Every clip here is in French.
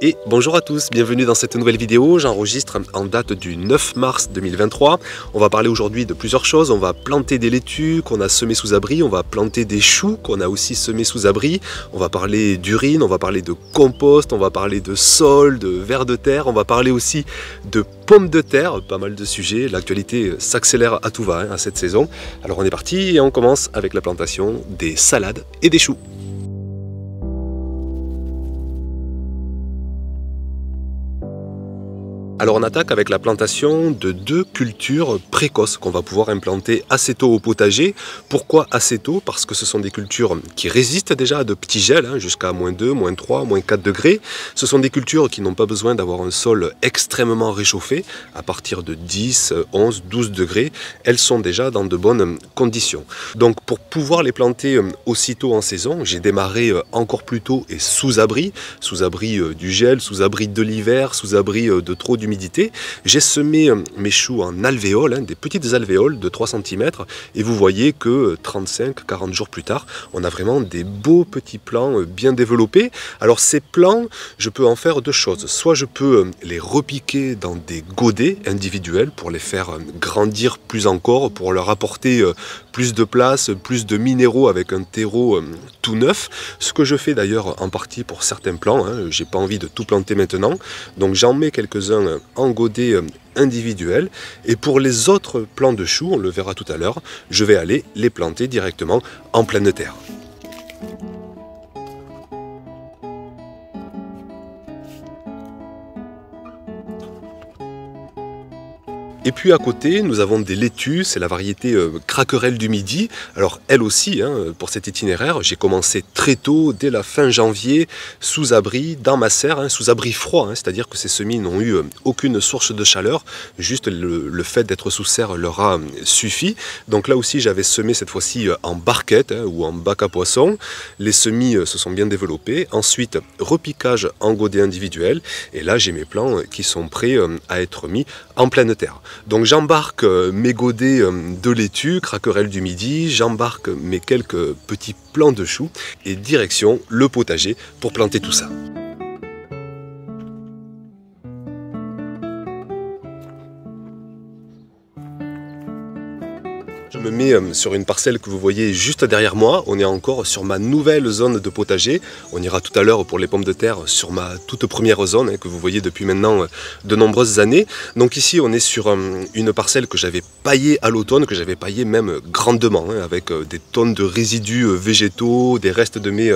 Et bonjour à tous, bienvenue dans cette nouvelle vidéo. J'enregistre en date du 9 mars 2023. On va parler aujourd'hui de plusieurs choses. On va planter des laitues qu'on a semées sous abri, on va planter des choux qu'on a aussi semés sous abri, on va parler d'urine, on va parler de compost, on va parler de sol, de vers de terre, on va parler aussi de pommes de terre, pas mal de sujets. L'actualité s'accélère à tout va à cette saison. Alors on est parti et on commence avec la plantation des salades et des choux. Alors on attaque avec la plantation de deux cultures précoces qu'on va pouvoir implanter assez tôt au potager. Pourquoi assez tôt? Parce que ce sont des cultures qui résistent déjà à de petits gels, jusqu'à -2, -3, -4 degrés. Ce sont des cultures qui n'ont pas besoin d'avoir un sol extrêmement réchauffé. À partir de 10, 11, 12 degrés, elles sont déjà dans de bonnes conditions. Donc pour pouvoir les planter aussitôt en saison, j'ai démarré encore plus tôt et sous abri du gel, sous abri de l'hiver, sous abri de trop d'humidité. J'ai semé mes choux en alvéoles, des petites alvéoles de 3 cm, et vous voyez que 35-40 jours plus tard, on a vraiment des beaux petits plants bien développés. Alors ces plants, je peux en faire deux choses. Soit je peux les repiquer dans des godets individuels pour les faire grandir plus encore, pour leur apporter plus de place, plus de minéraux avec un terreau tout neuf. Ce que je fais d'ailleurs en partie pour certains plants, j'ai pas envie de tout planter maintenant, donc j'en mets quelques-uns en godet individuel. Et pour les autres plants de choux, on le verra tout à l'heure, je vais aller les planter directement en pleine terre. Et puis à côté, nous avons des laitues, c'est la variété craquerelle du Midi. Alors elle aussi, pour cet itinéraire, j'ai commencé très tôt, dès la fin janvier, sous abri, dans ma serre, sous abri froid, c'est-à-dire que ces semis n'ont eu aucune source de chaleur, juste le fait d'être sous serre leur a suffi. Donc là aussi, j'avais semé cette fois-ci en barquette ou en bac à poissons. Les semis se sont bien développés. Ensuite, repiquage en godet individuel. Et là, j'ai mes plants qui sont prêts à être mis en pleine terre. Donc j'embarque mes godets de laitue, craquerelle du Midi, j'embarque mes quelques petits plants de choux et direction le potager pour planter tout ça. Je me mets sur une parcelle que vous voyez juste derrière moi. On est encore sur ma nouvelle zone de potager. On ira tout à l'heure pour les pommes de terre sur ma toute première zone que vous voyez depuis maintenant de nombreuses années. Donc ici on est sur une parcelle que j'avais paillée à l'automne, que j'avais paillée même grandement, avec des tonnes de résidus végétaux, des restes de mes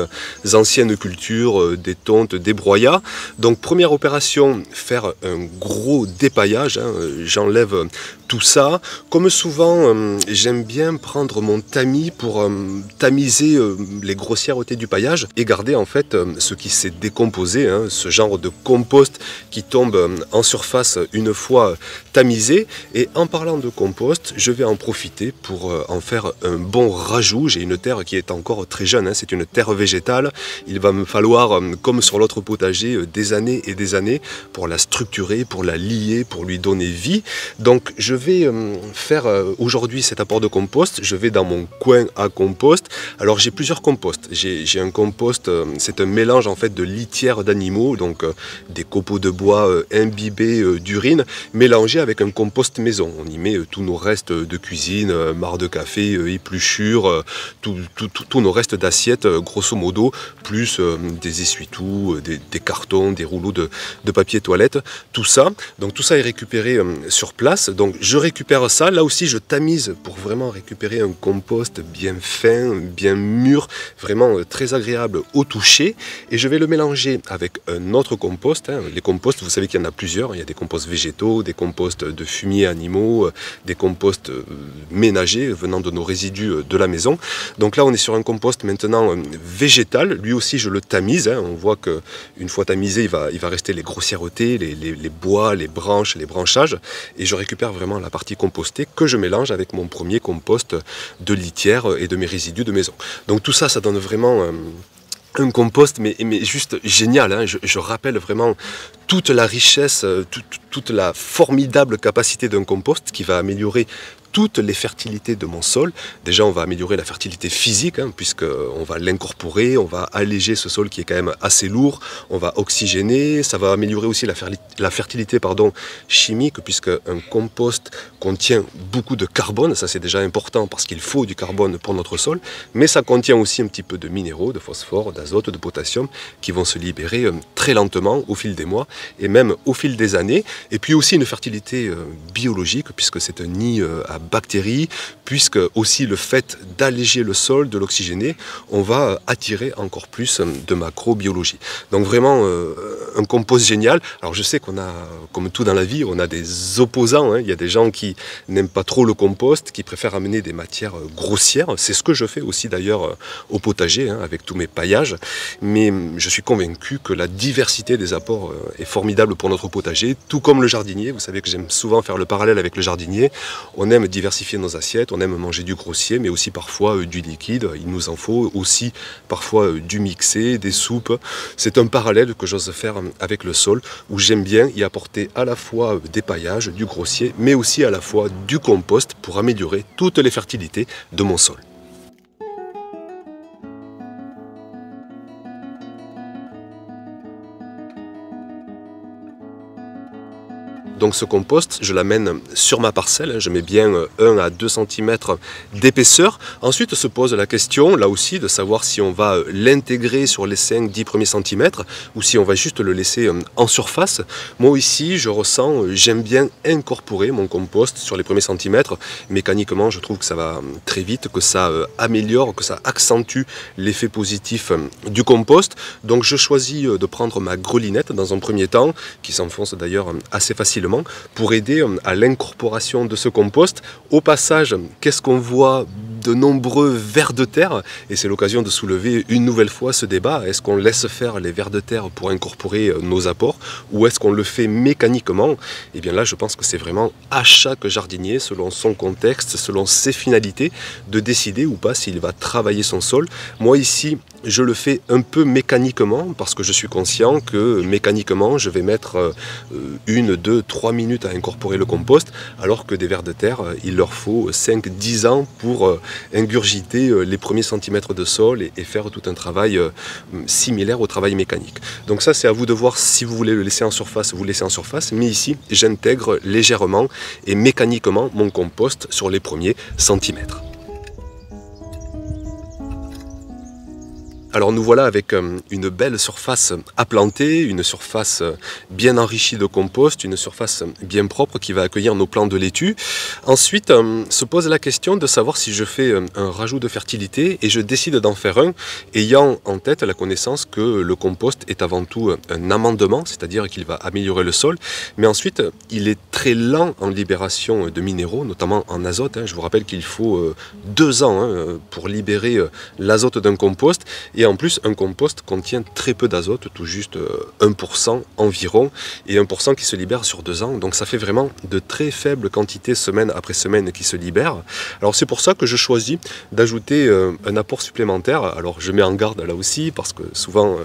anciennes cultures, des tontes, des broyats. Donc première opération, faire un gros dépaillage. J'enlève tout ça. Comme souvent, j'aime bien prendre mon tamis pour tamiser les grossièretés du paillage et garder en fait ce qui s'est décomposé, ce genre de compost qui tombe en surface une fois tamisé. Et en parlant de compost, je vais en profiter pour en faire un bon rajout. J'ai une terre qui est encore très jeune, c'est une terre végétale. Il va me falloir, comme sur l'autre potager, des années et des années pour la structurer, pour la lier, pour lui donner vie. Donc je vais faire aujourd'hui cet apport de compost. Je vais dans mon coin à compost. Alors j'ai plusieurs composts. J'ai un compost, c'est un mélange en fait de litière d'animaux, donc des copeaux de bois imbibés d'urine, mélangés avec un compost maison. On y met tous nos restes de cuisine, marc de café, épluchures, tous nos restes d'assiettes, grosso modo, plus des essuie-tout, des cartons, des rouleaux de papier toilette, tout ça. Donc tout ça est récupéré sur place. Donc je récupère ça. Là aussi, je tamise pour vraiment récupérer un compost bien fin, bien mûr, vraiment très agréable au toucher. Et je vais le mélanger avec un autre compost. Les composts, vous savez qu'il y en a plusieurs. Il y a des composts végétaux, des composts de fumier animaux, des composts ménagers venant de nos résidus de la maison. Donc là, on est sur un compost maintenant végétal. Lui aussi, je le tamise. On voit qu'une fois tamisé, il va rester les grossièretés, les bois, les branches, les branchages. Et je récupère vraiment la partie compostée que je mélange avec mon premier compost de litière et de mes résidus de maison. Donc tout ça, ça donne vraiment un compost mais juste génial. Je rappelle vraiment toute la richesse, toute la formidable capacité d'un compost qui va améliorer toutes les fertilités de mon sol. Déjà, on va améliorer la fertilité physique, puisqu'on va l'incorporer, on va alléger ce sol qui est quand même assez lourd, on va oxygéner, ça va améliorer aussi la fertilité chimique, puisque un compost contient beaucoup de carbone, ça c'est déjà important parce qu'il faut du carbone pour notre sol, mais ça contient aussi un petit peu de minéraux, de phosphore, d'azote, de potassium, qui vont se libérer très lentement au fil des mois et même au fil des années. Et puis aussi une fertilité biologique, puisque c'est un nid à bactéries, puisque aussi le fait d'alléger le sol, de l'oxygéner, on va attirer encore plus de macrobiologie. Donc vraiment un compost génial. Alors je sais qu'on a, comme tout dans la vie, on a des opposants, il y a des gens qui n'aiment pas trop le compost, qui préfèrent amener des matières grossières. C'est ce que je fais aussi d'ailleurs au potager, avec tous mes paillages. Mais je suis convaincu que la diversité des apports est formidable pour notre potager, tout comme le jardinier. Vous savez que j'aime souvent faire le parallèle avec le jardinier. On aime diversifier nos assiettes, on aime manger du grossier, mais aussi parfois du liquide. Il nous en faut aussi parfois du mixé, des soupes. C'est un parallèle que j'ose faire avec le sol, où j'aime bien y apporter à la fois des paillages, du grossier, mais aussi à la fois du compost pour améliorer toutes les fertilités de mon sol. Donc ce compost, je l'amène sur ma parcelle, je mets bien 1 à 2 cm d'épaisseur. Ensuite se pose la question, là aussi, de savoir si on va l'intégrer sur les 5-10 premiers centimètres ou si on va juste le laisser en surface. Moi ici, je ressens, j'aime bien incorporer mon compost sur les premiers centimètres. Mécaniquement, je trouve que ça va très vite, que ça améliore, que ça accentue l'effet positif du compost. Donc je choisis de prendre ma grelinette dans un premier temps, qui s'enfonce d'ailleurs assez facilement, pour aider à l'incorporation de ce compost. Au passage, qu'est-ce qu'on voit? De nombreux vers de terre, et c'est l'occasion de soulever une nouvelle fois ce débat. Est-ce qu'on laisse faire les vers de terre pour incorporer nos apports, ou est-ce qu'on le fait mécaniquement? Et bien là, je pense que c'est vraiment à chaque jardinier, selon son contexte, selon ses finalités, de décider ou pas s'il va travailler son sol. Moi ici, je le fais un peu mécaniquement, parce que je suis conscient que mécaniquement, je vais mettre 1, 2, 3 minutes à incorporer le compost, alors que des vers de terre, il leur faut 5-10 ans pour ingurgiter les premiers centimètres de sol et faire tout un travail similaire au travail mécanique. Donc ça, c'est à vous de voir si vous voulez le laisser en surface, vous le laissez en surface, mais ici, j'intègre légèrement et mécaniquement mon compost sur les premiers centimètres. Alors nous voilà avec une belle surface à planter, une surface bien enrichie de compost, une surface bien propre qui va accueillir nos plants de laitue. Ensuite se pose la question de savoir si je fais un rajout de fertilité, et je décide d'en faire un, ayant en tête la connaissance que le compost est avant tout un amendement, c'est-à-dire qu'il va améliorer le sol, mais ensuite il est très lent en libération de minéraux, notamment en azote. Je vous rappelle qu'il faut 2 ans pour libérer l'azote d'un compost. Et en plus, un compost contient très peu d'azote, tout juste 1% environ, et 1% qui se libère sur 2 ans. Donc ça fait vraiment de très faibles quantités semaine après semaine qui se libèrent. Alors c'est pour ça que je choisis d'ajouter un apport supplémentaire. Alors je mets en garde là aussi, parce que souvent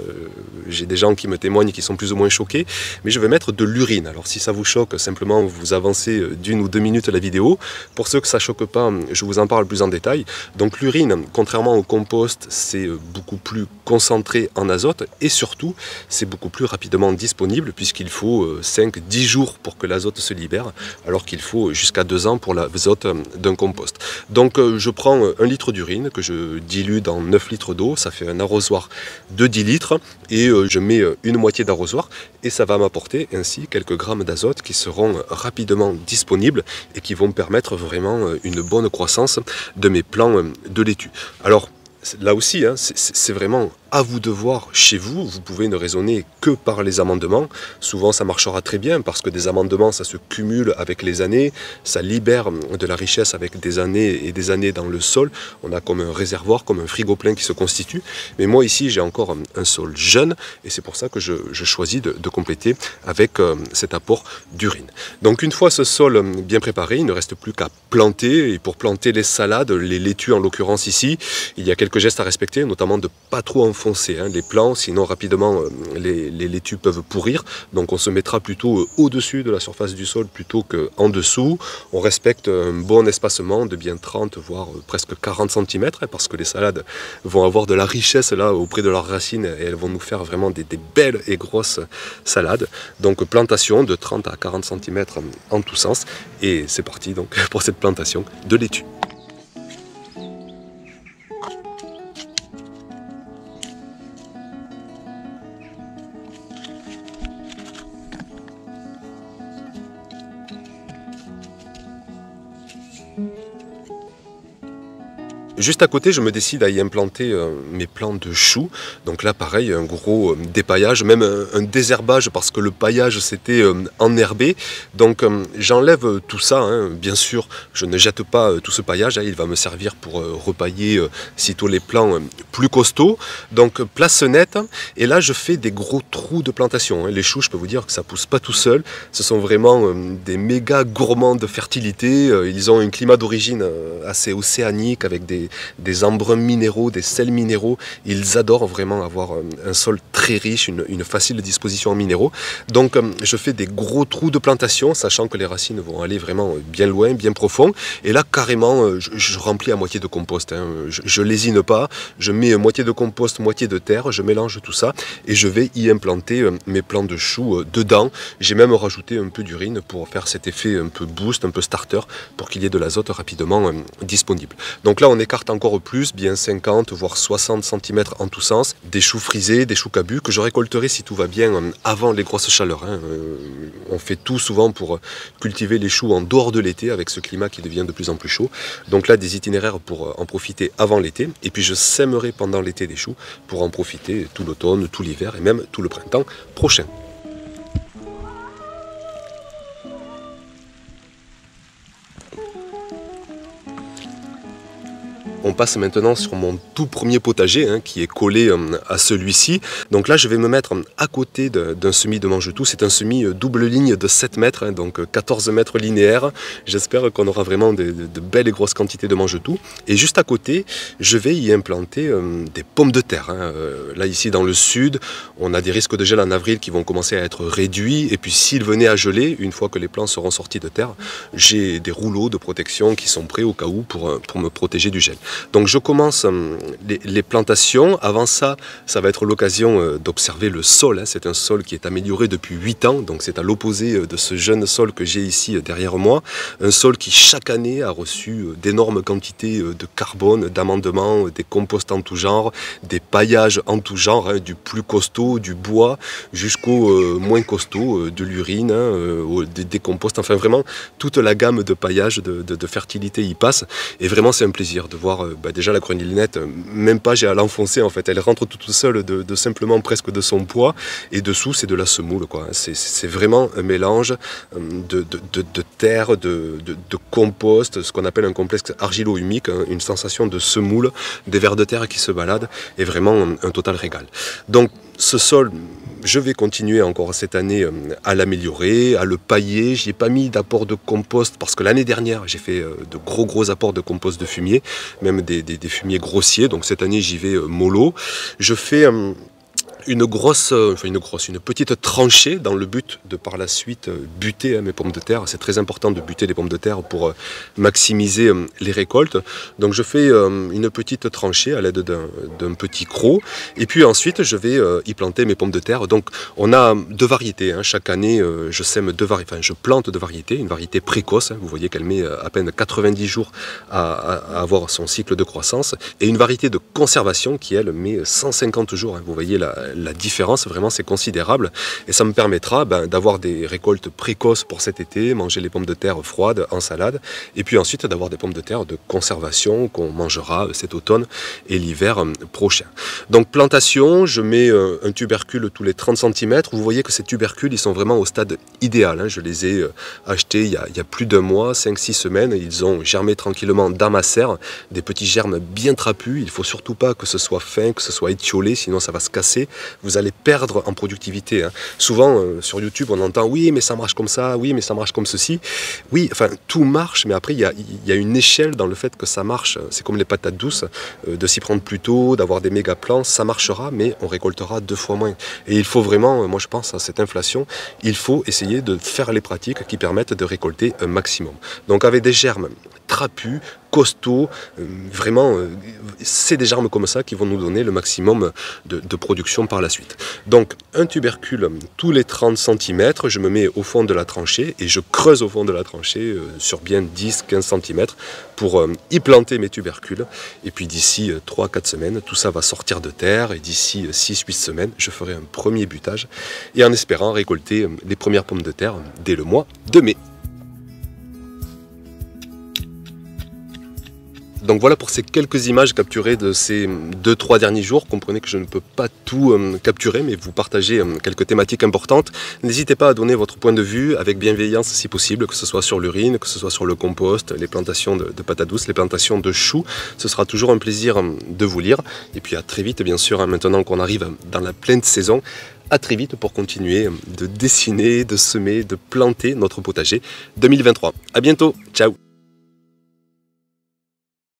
j'ai des gens qui me témoignent qui sont plus ou moins choqués, mais je vais mettre de l'urine. Alors si ça vous choque, simplement vous avancez d'1 ou 2 minutes la vidéo. Pour ceux que ça ne choque pas, je vous en parle plus en détail. Donc l'urine, contrairement au compost, c'est beaucoup plus concentré en azote, et surtout c'est beaucoup plus rapidement disponible, puisqu'il faut 5-10 jours pour que l'azote se libère, alors qu'il faut jusqu'à 2 ans pour l'azote d'un compost. Donc je prends 1 litre d'urine que je dilue dans 9 litres d'eau, ça fait un arrosoir de 10 litres, et je mets une moitié d'arrosoir, et ça va m'apporter ainsi quelques grammes d'azote qui seront rapidement disponibles et qui vont permettre vraiment une bonne croissance de mes plants de laitue. Alors là aussi, c'est vraiment à vous de voir chez vous. Vous pouvez ne raisonner que par les amendements. Souvent ça marchera très bien, parce que des amendements ça se cumule avec les années, ça libère de la richesse avec des années et des années dans le sol. On a comme un réservoir, comme un frigo plein qui se constitue. Mais moi ici j'ai encore un sol jeune, et c'est pour ça que je choisis de compléter avec cet apport d'urine. Donc une fois ce sol bien préparé, il ne reste plus qu'à planter. Et pour planter les salades, les laitues en l'occurrence ici, il y a quelques gestes à respecter, notamment de ne pas trop enfoncer les plants, sinon rapidement les laitues peuvent pourrir. Donc on se mettra plutôt au-dessus de la surface du sol plutôt qu'en dessous. On respecte un bon espacement de bien 30 voire presque 40 cm parce que les salades vont avoir de la richesse là auprès de leurs racines et elles vont nous faire vraiment des belles et grosses salades. Donc plantation de 30 à 40 cm en tous sens et c'est parti donc pour cette plantation de laitue. Juste à côté, je me décide à y implanter mes plants de choux. Donc là, pareil, un gros dépaillage, même un désherbage parce que le paillage c'était enherbé. Donc j'enlève tout ça. Bien sûr, je ne jette pas tout ce paillage. Il va me servir pour repailler sitôt les plants plus costauds. Donc place nette. Et là, je fais des gros trous de plantation. Les choux, je peux vous dire que ça pousse pas tout seul. Ce sont vraiment des méga gourmands de fertilité. Ils ont un climat d'origine assez océanique avec des embruns minéraux, des sels minéraux. Ils adorent vraiment avoir un sol très riche, une facile disposition en minéraux. Donc je fais des gros trous de plantation, sachant que les racines vont aller vraiment bien loin, bien profond. Et là, carrément, je remplis à moitié de compost. Je lésine pas, je mets moitié de compost, moitié de terre, je mélange tout ça et je vais y implanter mes plants de choux dedans. J'ai même rajouté un peu d'urine pour faire cet effet un peu boost, un peu starter, pour qu'il y ait de l'azote rapidement disponible. Donc là, on écarte encore plus, bien 50 voire 60 cm en tous sens, des choux frisés, des choux cabus que je récolterai si tout va bien avant les grosses chaleurs. On fait tout souvent pour cultiver les choux en dehors de l'été avec ce climat qui devient de plus en plus chaud. Donc là, des itinéraires pour en profiter avant l'été et puis je sèmerai pendant l'été des choux pour en profiter tout l'automne, tout l'hiver et même tout le printemps prochain. On passe maintenant sur mon tout premier potager qui est collé à celui-ci. Donc là, je vais me mettre à côté d'un semis de mangetout. C'est un semis double ligne de 7 mètres, donc 14 mètres linéaires. J'espère qu'on aura vraiment de belles et grosses quantités de mangetout. Et juste à côté, je vais y implanter des pommes de terre. Là, ici, dans le sud, on a des risques de gel en avril qui vont commencer à être réduits. Et puis, s'ils venaient à geler, une fois que les plants seront sortis de terre, j'ai des rouleaux de protection qui sont prêts au cas où pour me protéger du gel. Donc je commence les plantations. Avant ça, ça va être l'occasion d'observer le sol. C'est un sol qui est amélioré depuis 8 ans, donc c'est à l'opposé de ce jeune sol que j'ai ici derrière moi. Un sol qui chaque année a reçu d'énormes quantités de carbone, d'amendements, des composts en tout genre, des paillages en tout genre, du plus costaud, du bois, jusqu'au moins costaud, de l'urine, des composts, enfin vraiment toute la gamme de paillages, de fertilité y passe. Et vraiment c'est un plaisir de voir déjà la grelinette, même pas j'ai à l'enfoncer en fait, elle rentre toute seule de simplement presque de son poids et dessous c'est de la semoule quoi. C'est vraiment un mélange de terre, de compost, ce qu'on appelle un complexe argilo-humique, une sensation de semoule, des vers de terre qui se baladent et vraiment un total régal. Donc ce sol, je vais continuer encore cette année à l'améliorer, à le pailler. J'y ai pas mis d'apport de compost parce que l'année dernière j'ai fait de gros apports de compost de fumier, même des fumiers grossiers. Donc cette année j'y vais mollo. Je fais une petite tranchée dans le but de par la suite buter mes pommes de terre. C'est très important de buter les pommes de terre pour maximiser les récoltes. Donc je fais une petite tranchée à l'aide d'un petit croc et puis ensuite je vais y planter mes pommes de terre. Donc on a deux variétés. Chaque année je sème je plante deux variétés. Une variété précoce, vous voyez qu'elle met à peine 90 jours à avoir son cycle de croissance, et une variété de conservation qui elle met 150 jours. Vous voyez la différence, vraiment c'est considérable et ça me permettra d'avoir des récoltes précoces pour cet été, manger les pommes de terre froides en salade et puis ensuite d'avoir des pommes de terre de conservation qu'on mangera cet automne et l'hiver prochain. Donc plantation, je mets un tubercule tous les 30 cm. Vous voyez que ces tubercules ils sont vraiment au stade idéal. Je les ai achetés il y a plus d'un mois, 5-6 semaines. Ils ont germé tranquillement dans ma serre, des petits germes bien trapus. Il ne faut surtout pas que ce soit fin, que ce soit étiolé, sinon ça va se casser. vous allez perdre en productivité. Hein. Souvent, sur YouTube, on entend « oui, mais ça marche comme ça, oui, mais ça marche comme ceci ». Oui, enfin, tout marche, mais après, il y a une échelle dans le fait que ça marche. C'est comme les patates douces, de s'y prendre plus tôt, d'avoir des méga plans, ça marchera, mais on récoltera 2 fois moins. Et il faut vraiment, moi je pense à cette inflation, il faut essayer de faire les pratiques qui permettent de récolter un maximum. Donc avec des germes trapus, costauds, vraiment, c'est des germes comme ça qui vont nous donner le maximum de production par la suite. Donc un tubercule tous les 30 cm, je me mets au fond de la tranchée et je creuse au fond de la tranchée sur bien 10-15 cm pour y planter mes tubercules. Et puis d'ici 3-4 semaines, tout ça va sortir de terre et d'ici 6-8 semaines, je ferai un premier butage et en espérant récolter les premières pommes de terre dès le mois de mai. Donc voilà pour ces quelques images capturées de ces 2-3 derniers jours. Comprenez que je ne peux pas tout capturer, mais vous partagez quelques thématiques importantes. N'hésitez pas à donner votre point de vue avec bienveillance si possible, que ce soit sur l'urine, que ce soit sur le compost, les plantations de patates douces, les plantations de choux. Ce sera toujours un plaisir de vous lire. Et puis à très vite, bien sûr, maintenant qu'on arrive dans la pleine saison. À très vite pour continuer de dessiner, de semer, de planter notre potager 2023. À bientôt, ciao!